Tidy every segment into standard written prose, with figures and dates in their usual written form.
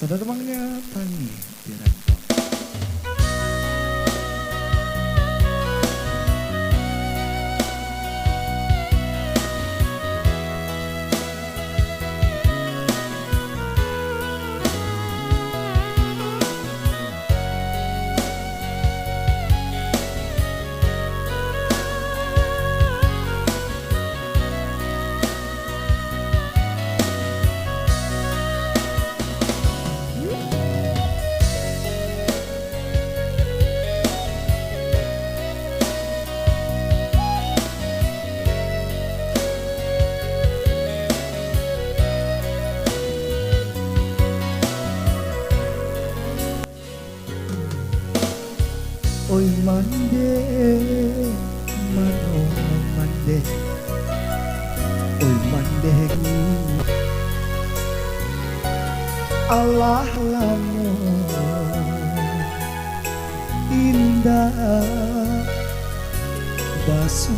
Saudara mangnya tangi direspon. Oi mande, mano mande, oi mande, Allah lamo indah basuh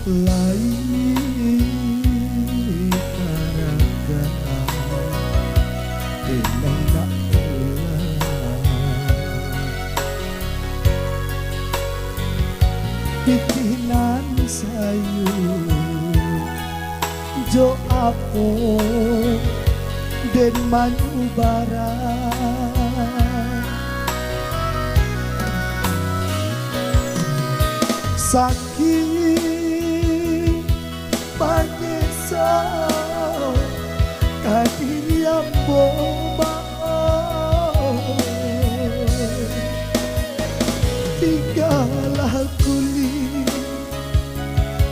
lain karaga denang pitinan sayu jo apo den manubara saking panyesa kadiriam boba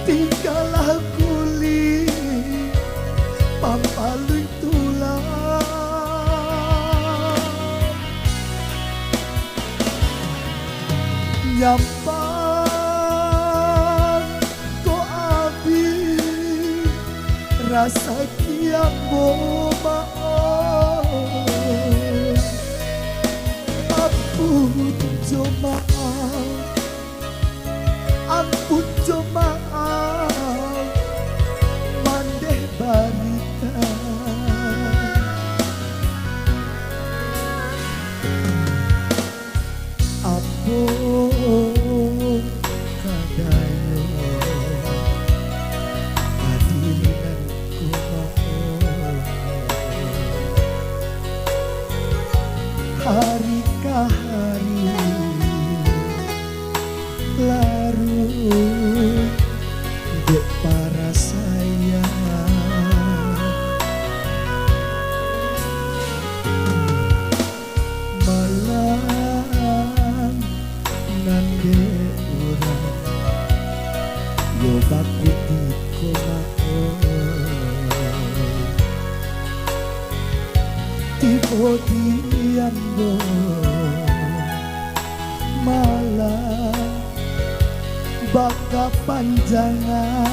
tinggallah kuli pampalui tulang nyampang ko abi rasa kiam boba ampun jemaah mandeh barita ampun kadayo hadiran kumaha hari ke hari larut dek para sayang malam nande urang yo baku di komao tipe diambo malam baka panjangan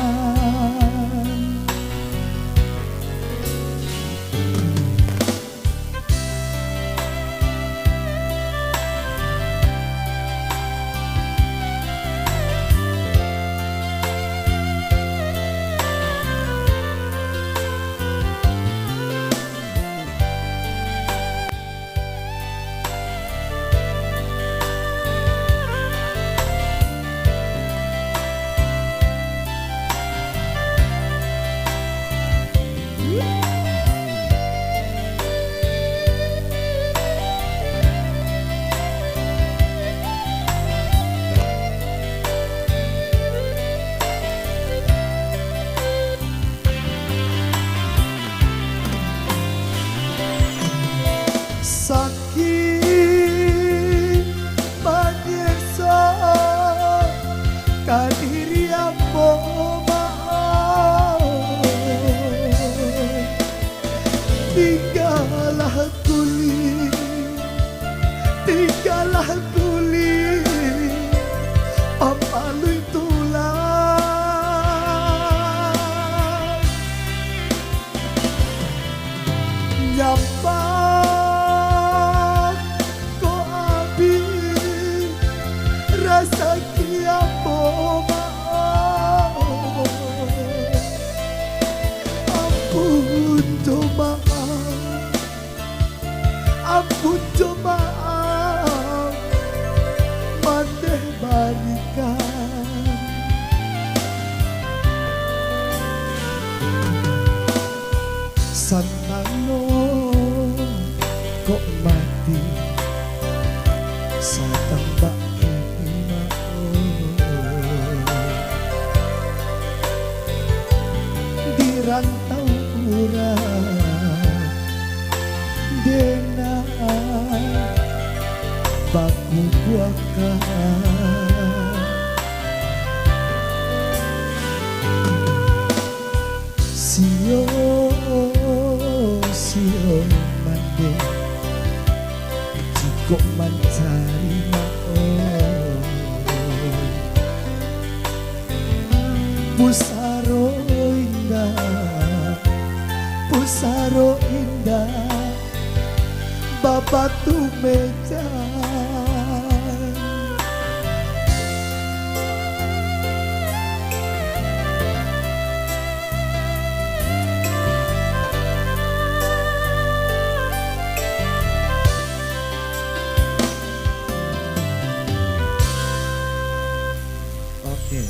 saking panyesa kadiriam boba Santano kok mati sa tambak himao. Di rantau urang dena baku buakan sio sio mande jiko mencari mao pusaro indah babatu meja. Oke,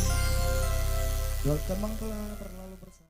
welcome Mangklar.